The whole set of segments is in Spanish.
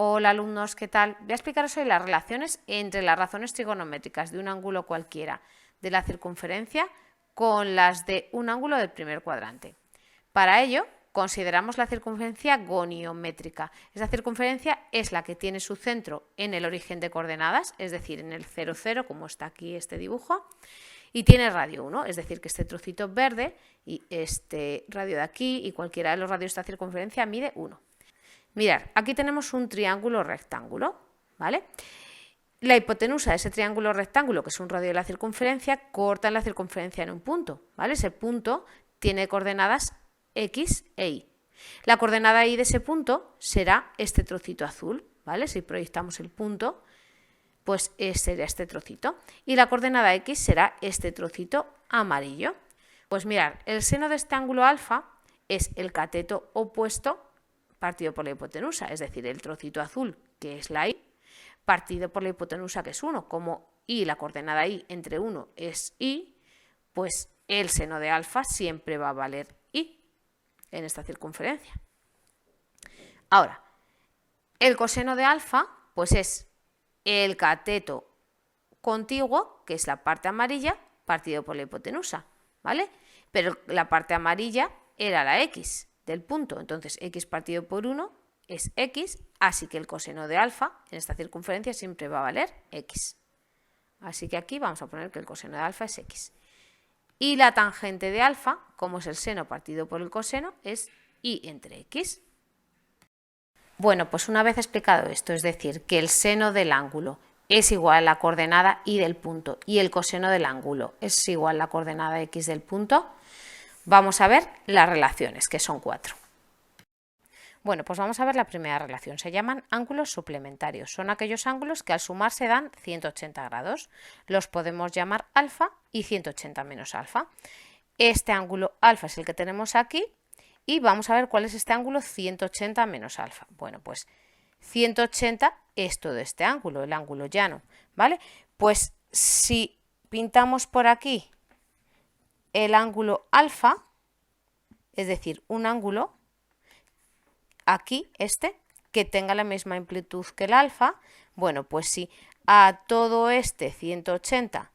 Hola alumnos, ¿qué tal? Voy a explicaros hoy las relaciones entre las razones trigonométricas de un ángulo cualquiera de la circunferencia con las de un ángulo del primer cuadrante. Para ello, consideramos la circunferencia goniométrica. Esa circunferencia es la que tiene su centro en el origen de coordenadas, es decir, en el 0, 0, como está aquí este dibujo, y tiene radio 1, es decir, que este trocito verde y este radio de aquí y cualquiera de los radios de esta circunferencia mide 1. Mirad, aquí tenemos un triángulo rectángulo, ¿vale? La hipotenusa de ese triángulo rectángulo, que es un radio de la circunferencia, corta en la circunferencia en un punto, ¿vale? Ese punto tiene coordenadas x e y. La coordenada y de ese punto será este trocito azul, ¿vale? Si proyectamos el punto, pues sería este trocito. Y la coordenada x será este trocito amarillo. Pues mirad, el seno de este ángulo alfa es el cateto opuesto partido por la hipotenusa, es decir, el trocito azul, que es la y, partido por la hipotenusa, que es 1. Como y, la coordenada y entre 1 es y, pues el seno de alfa siempre va a valer y en esta circunferencia. Ahora, el coseno de alfa, pues es el cateto contiguo, que es la parte amarilla, partido por la hipotenusa, ¿vale? Pero la parte amarilla era la x del punto, entonces x partido por 1 es x, así que el coseno de alfa en esta circunferencia siempre va a valer x. Así que aquí vamos a poner que el coseno de alfa es x. Y la tangente de alfa, como es el seno partido por el coseno, es y entre x. Bueno, pues una vez explicado esto, es decir, que el seno del ángulo es igual a la coordenada y del punto y el coseno del ángulo es igual a la coordenada x del punto, vamos a ver las relaciones, que son 4. Bueno, pues vamos a ver la primera relación. Se llaman ángulos suplementarios. Son aquellos ángulos que al sumarse dan 180 grados. Los podemos llamar alfa y 180 menos alfa. Este ángulo alfa es el que tenemos aquí y vamos a ver cuál es este ángulo 180 menos alfa. Bueno, pues 180 es todo este ángulo, el ángulo llano, ¿vale? Pues si pintamos por aquí el ángulo alfa, es decir, un ángulo, aquí que tenga la misma amplitud que el alfa, bueno, pues si a todo este 180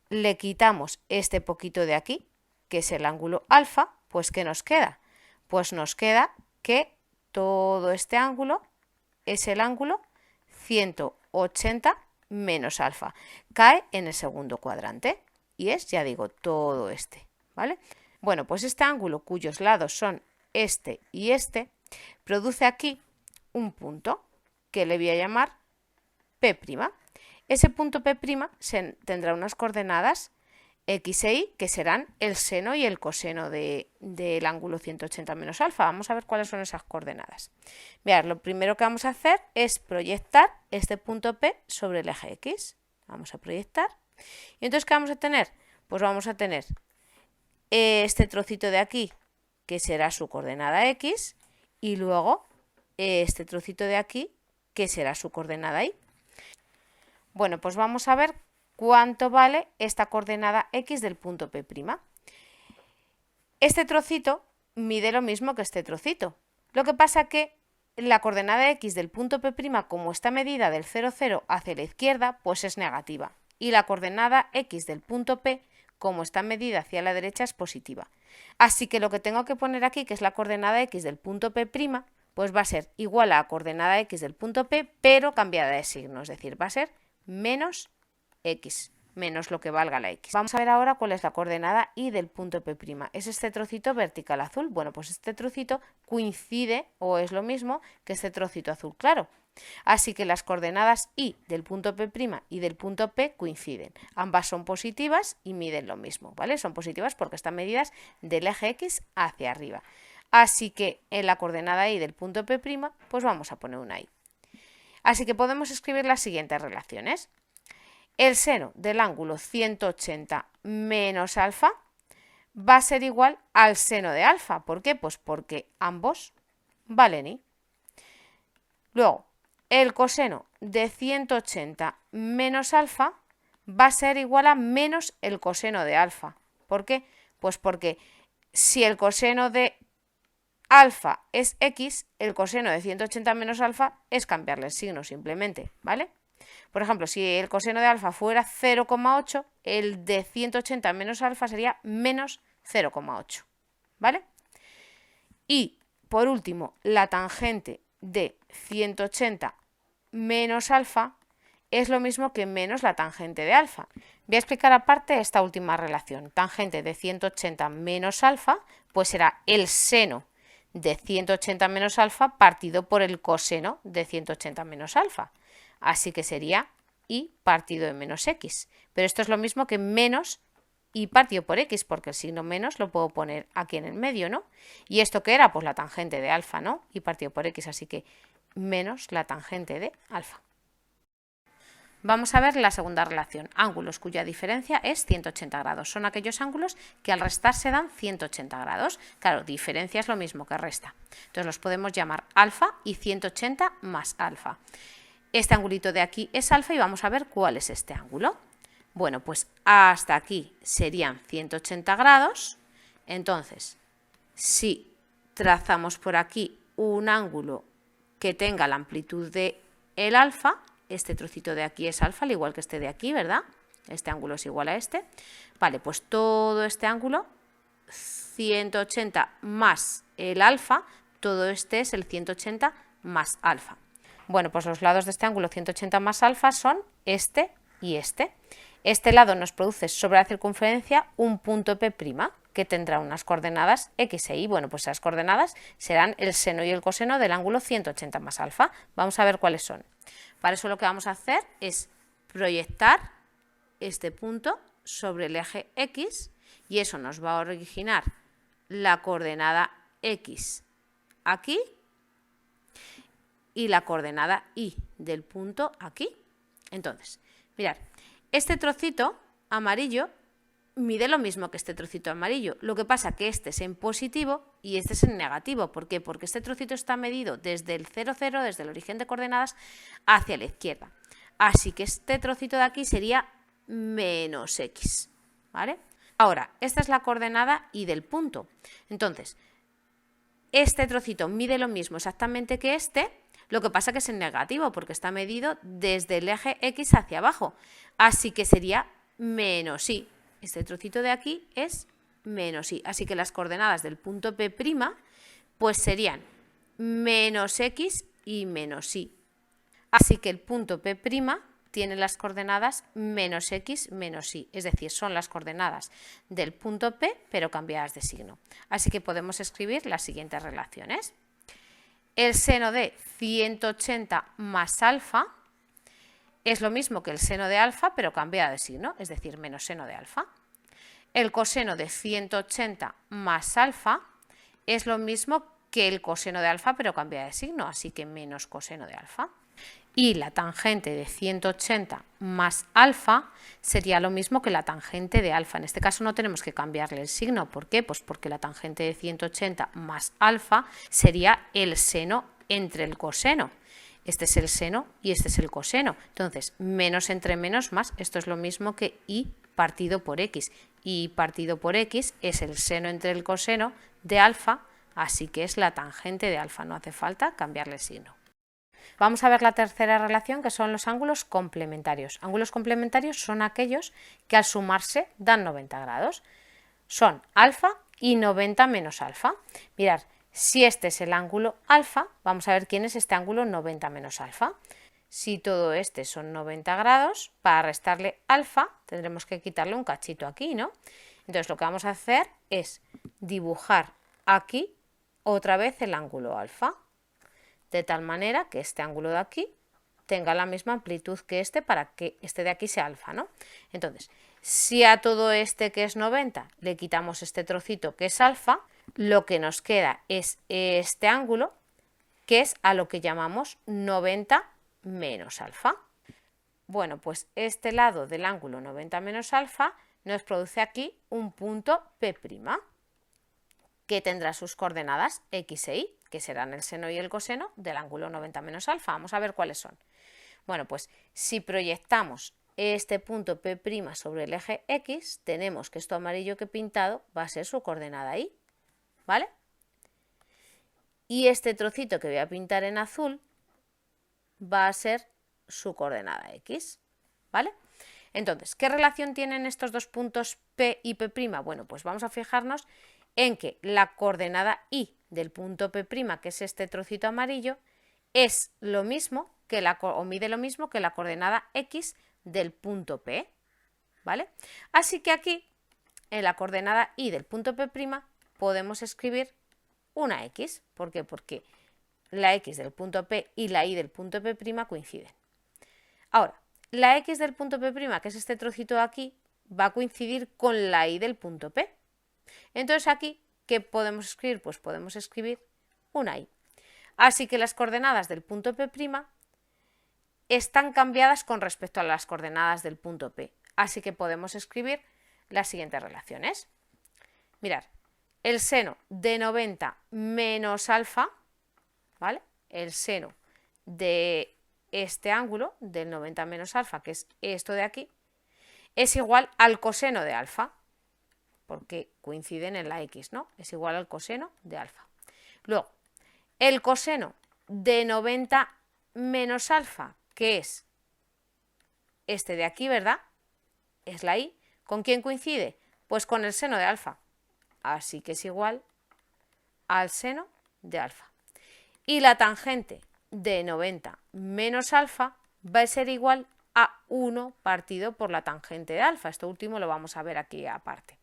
le quitamos este poquito de aquí, que es el ángulo alfa, pues ¿qué nos queda? Pues nos queda que todo este ángulo es el ángulo 180 menos alfa. Cae en el segundo cuadrante y es, ya digo, todo este, ¿vale? Bueno, pues este ángulo cuyos lados son este y este, produce aquí un punto que le voy a llamar P'. Ese punto P' tendrá unas coordenadas x e y, que serán el seno y el coseno del ángulo 180 menos alfa. Vamos a ver cuáles son esas coordenadas. Mirad, lo primero que vamos a hacer es proyectar este punto P sobre el eje x. Vamos a proyectar. Y entonces, ¿qué vamos a tener? Pues vamos a tener este trocito de aquí, que será su coordenada x, y luego este trocito de aquí, que será su coordenada y. Bueno, pues vamos a ver cuánto vale esta coordenada x del punto P'. Este trocito mide lo mismo que este trocito. Lo que pasa que la coordenada x del punto P', como está medida del 0, 0 hacia la izquierda, pues es negativa. Y la coordenada x del punto P, como está medida hacia la derecha, es positiva. Así que lo que tengo que poner aquí, que es la coordenada x del punto P', pues va a ser igual a la coordenada x del punto P, pero cambiada de signo, es decir, va a ser menos x, menos lo que valga la x. Vamos a ver ahora cuál es la coordenada y del punto P'. ¿Es este trocito vertical azul? Bueno, pues este trocito coincide o es lo mismo que este trocito azul claro. Así que las coordenadas y del punto P' y del punto P coinciden. Ambas son positivas y miden lo mismo, ¿vale? Son positivas porque están medidas del eje x hacia arriba. Así que en la coordenada y del punto P', pues vamos a poner una y. Así que podemos escribir las siguientes relaciones. El seno del ángulo 180 menos alfa va a ser igual al seno de alfa. ¿Por qué? Pues porque ambos valen y. Luego, el coseno de 180 menos alfa va a ser igual a menos el coseno de alfa. ¿Por qué? Pues porque si el coseno de alfa es x, el coseno de 180 menos alfa es cambiarle el signo simplemente, ¿vale? Por ejemplo, si el coseno de alfa fuera 0,8, el de 180 menos alfa sería menos 0,8, ¿vale? Y por último, la tangente de 180 menos alfa es lo mismo que menos la tangente de alfa. Voy a explicar aparte esta última relación. Tangente de 180 menos alfa, pues será el seno de 180 menos alfa partido por el coseno de 180 menos alfa. Así que sería y partido de menos x. Pero esto es lo mismo que menos y partido por x, porque el signo menos lo puedo poner aquí en el medio, ¿no? ¿Y esto qué era? Pues la tangente de alfa, ¿no? Y partido por x, así que menos la tangente de alfa. Vamos a ver la segunda relación, ángulos cuya diferencia es 180 grados. Son aquellos ángulos que al restar se dan 180 grados. Claro, diferencia es lo mismo que resta. Entonces los podemos llamar alfa y 180 más alfa. Este angulito de aquí es alfa y vamos a ver cuál es este ángulo. Bueno, pues hasta aquí serían 180 grados. Entonces, si trazamos por aquí un ángulo que tenga la amplitud de el alfa, este trocito de aquí es alfa, al igual que este de aquí, ¿verdad? Este ángulo es igual a este. Vale, pues todo este ángulo, 180 más el alfa, todo este es el 180 más alfa. Bueno, pues los lados de este ángulo 180 más alfa son este y este. Este lado nos produce sobre la circunferencia un punto P', que tendrá unas coordenadas x e y. Bueno, pues esas coordenadas serán el seno y el coseno del ángulo 180 más alfa. Vamos a ver cuáles son. Para eso lo que vamos a hacer es proyectar este punto sobre el eje x y eso nos va a originar la coordenada x aquí y la coordenada y del punto aquí. Entonces, mirad, este trocito amarillo mide lo mismo que este trocito amarillo. Lo que pasa que este es en positivo y este es en negativo. ¿Por qué? Porque este trocito está medido desde el 0, 0, desde el origen de coordenadas, hacia la izquierda. Así que este trocito de aquí sería menos x, ¿vale? Ahora, esta es la coordenada y del punto. Entonces, este trocito mide lo mismo exactamente que este, lo que pasa que es en negativo porque está medido desde el eje x hacia abajo. Así que sería menos y. Este trocito de aquí es menos y. Así que las coordenadas del punto P' pues serían menos x y menos y. Así que el punto P' tiene las coordenadas menos x menos y. Es decir, son las coordenadas del punto P pero cambiadas de signo. Así que podemos escribir las siguientes relaciones. El seno de 180 más alfa es lo mismo que el seno de alfa, pero cambiado de signo, es decir, menos seno de alfa. El coseno de 180 más alfa es lo mismo que el coseno de alfa, pero cambiado de signo, así que menos coseno de alfa. Y la tangente de 180 más alfa sería lo mismo que la tangente de alfa. En este caso no tenemos que cambiarle el signo. ¿Por qué? Pues porque la tangente de 180 más alfa sería el seno entre el coseno. Este es el seno y este es el coseno. Entonces, menos entre menos más, esto es lo mismo que y partido por x. Y partido por x es el seno entre el coseno de alfa, así que es la tangente de alfa. No hace falta cambiarle el signo. Vamos a ver la tercera relación, que son los ángulos complementarios. Ángulos complementarios son aquellos que al sumarse dan 90 grados. Son alfa y 90 menos alfa. Mirad, si este es el ángulo alfa, vamos a ver quién es este ángulo 90 menos alfa. Si todo este son 90 grados, para restarle alfa tendremos que quitarle un cachito aquí, ¿no? Entonces lo que vamos a hacer es dibujar aquí otra vez el ángulo alfa, de tal manera que este ángulo de aquí tenga la misma amplitud que este para que este de aquí sea alfa, ¿no? Entonces, si a todo este que es 90 le quitamos este trocito que es alfa, lo que nos queda es este ángulo, que es a lo que llamamos 90 menos alfa. Bueno, pues este lado del ángulo 90 menos alfa nos produce aquí un punto P', que tendrá sus coordenadas x e y, que serán el seno y el coseno del ángulo 90 menos alfa. Vamos a ver cuáles son. Bueno, pues si proyectamos este punto P' sobre el eje x, tenemos que esto amarillo que he pintado va a ser su coordenada y, ¿vale? y este trocito que voy a pintar en azul va a ser su coordenada x, ¿vale? Entonces, ¿qué relación tienen estos dos puntos P y P'? Bueno, pues vamos a fijarnos en que la coordenada y del punto P', que es este trocito amarillo, es lo mismo que o mide lo mismo que la coordenada x del punto P, ¿vale? Así que aquí, en la coordenada y del punto P', podemos escribir una x. ¿Por qué? Porque la x del punto P y la y del punto P' coinciden. Ahora, la x del punto P', que es este trocito de aquí, va a coincidir con la y del punto P. Entonces aquí, ¿qué podemos escribir? Pues podemos escribir una y. Así que las coordenadas del punto P' están cambiadas con respecto a las coordenadas del punto P. Así que podemos escribir las siguientes relaciones. Mirad, el seno de 90 menos alfa, ¿vale? El seno de este ángulo, del 90 menos alfa, que es esto de aquí, es igual al coseno de alfa, porque coinciden en la x, ¿no? Es igual al coseno de alfa. Luego, el coseno de 90 menos alfa, que es este de aquí, ¿verdad? Es la y. ¿Con quién coincide? Pues con el seno de alfa. Así que es igual al seno de alfa. Y la tangente de 90 menos alfa va a ser igual a 1 partido por la tangente de alfa. Esto último lo vamos a ver aquí aparte.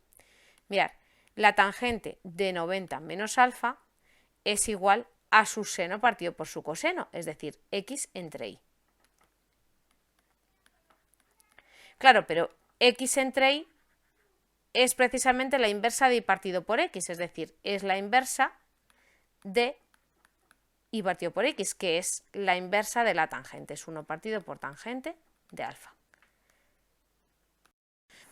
Mirad, la tangente de 90 menos alfa es igual a su seno partido por su coseno, es decir, x entre y. Claro, pero x entre y es precisamente la inversa de y partido por x, es decir, es la inversa de y partido por x, que es la inversa de la tangente, es 1 partido por tangente de alfa.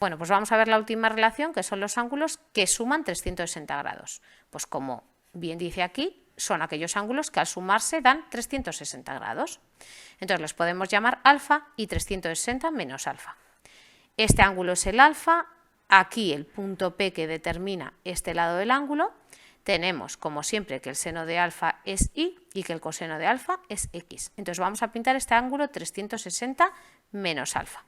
Bueno, pues vamos a ver la última relación, que son los ángulos que suman 360 grados. Pues como bien dice aquí, son aquellos ángulos que al sumarse dan 360 grados. Entonces los podemos llamar alfa y 360 menos alfa. Este ángulo es el alfa, aquí el punto P que determina este lado del ángulo. Tenemos, como siempre, que el seno de alfa es y que el coseno de alfa es x. Entonces vamos a pintar este ángulo 360 menos alfa.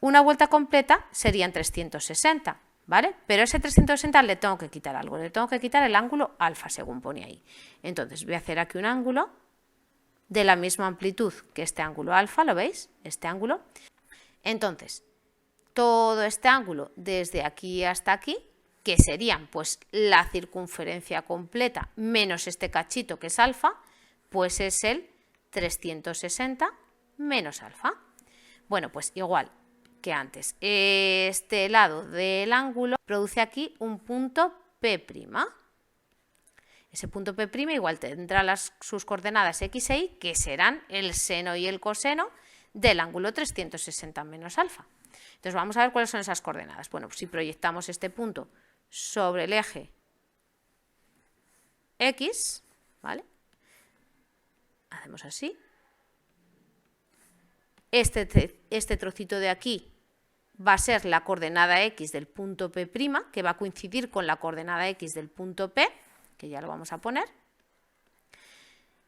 Una vuelta completa serían 360, ¿vale? Pero ese 360 le tengo que quitar algo, le tengo que quitar el ángulo alfa, según pone ahí. Entonces voy a hacer aquí un ángulo de la misma amplitud que este ángulo alfa, ¿lo veis? Este ángulo. Entonces, todo este ángulo desde aquí hasta aquí, que serían pues la circunferencia completa menos este cachito que es alfa, pues es el 360 menos alfa. Bueno, pues igual que antes, este lado del ángulo produce aquí un punto P'. Ese punto P' igual tendrá sus coordenadas x e y, que serán el seno y el coseno del ángulo 360 menos alfa. Entonces vamos a ver cuáles son esas coordenadas. Bueno, pues si proyectamos este punto sobre el eje x, ¿vale? Hacemos así. Este trocito de aquí va a ser la coordenada x del punto P', que va a coincidir con la coordenada x del punto P, que ya lo vamos a poner.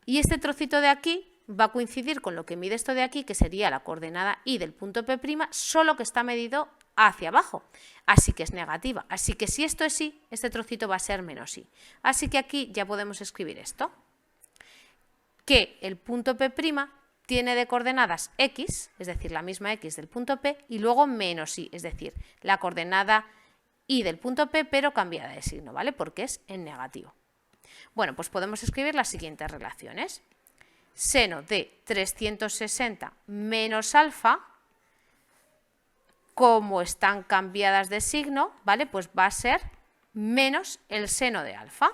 Y este trocito de aquí va a coincidir con lo que mide esto de aquí, que sería la coordenada y del punto P', solo que está medido hacia abajo, así que es negativa. Así que si esto es y, este trocito va a ser menos y. Así que aquí ya podemos escribir esto, que el punto P' tiene de coordenadas x, es decir, la misma x del punto P, y luego menos y, es decir, la coordenada y del punto P, pero cambiada de signo, ¿vale? Porque es en negativo. Bueno, pues podemos escribir las siguientes relaciones. Seno de 360 menos alfa, como están cambiadas de signo, ¿vale? Pues va a ser menos el seno de alfa.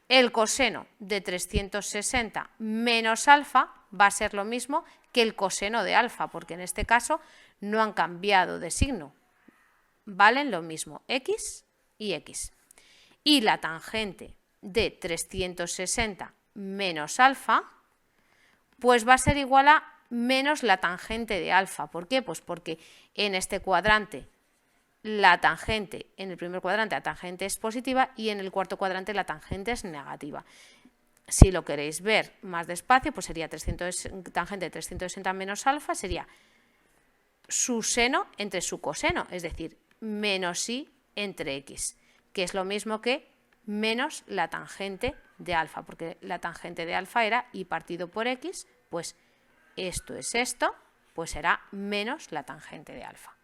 El coseno de 360 menos alfa va a ser lo mismo que el coseno de alfa, porque en este caso no han cambiado de signo. Valen lo mismo, x y x. Y la tangente de 360 menos alfa, pues va a ser igual a menos la tangente de alfa. ¿Por qué? Pues porque en este cuadrante la tangente en el primer cuadrante, la tangente es positiva y en el cuarto cuadrante la tangente es negativa. Si lo queréis ver más despacio, pues sería tangente de 360 menos alfa, sería su seno entre su coseno, es decir, menos y entre x, que es lo mismo que menos la tangente de alfa, porque la tangente de alfa era y partido por x, pues esto es esto, pues será menos la tangente de alfa.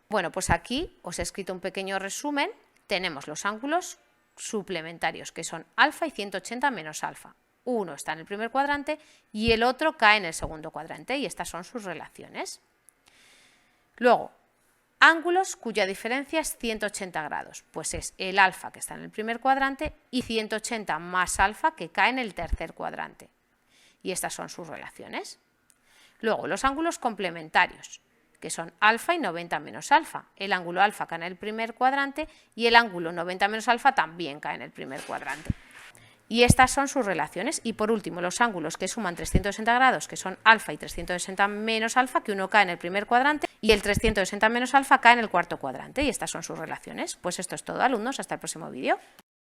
Bueno, pues aquí os he escrito un pequeño resumen. Tenemos los ángulos suplementarios, que son alfa y 180 menos alfa. Uno está en el primer cuadrante y el otro cae en el segundo cuadrante, y estas son sus relaciones. Luego, ángulos cuya diferencia es 180 grados, pues es el alfa que está en el primer cuadrante y 180 más alfa que cae en el tercer cuadrante. Y estas son sus relaciones. Luego, los ángulos complementarios, que son alfa y 90 menos alfa. El ángulo alfa cae en el primer cuadrante y el ángulo 90 menos alfa también cae en el primer cuadrante. Y estas son sus relaciones. Y por último, los ángulos que suman 360 grados, que son alfa y 360 menos alfa, que uno cae en el primer cuadrante y el 360 menos alfa cae en el cuarto cuadrante. Y estas son sus relaciones. Pues esto es todo, alumnos. Hasta el próximo vídeo.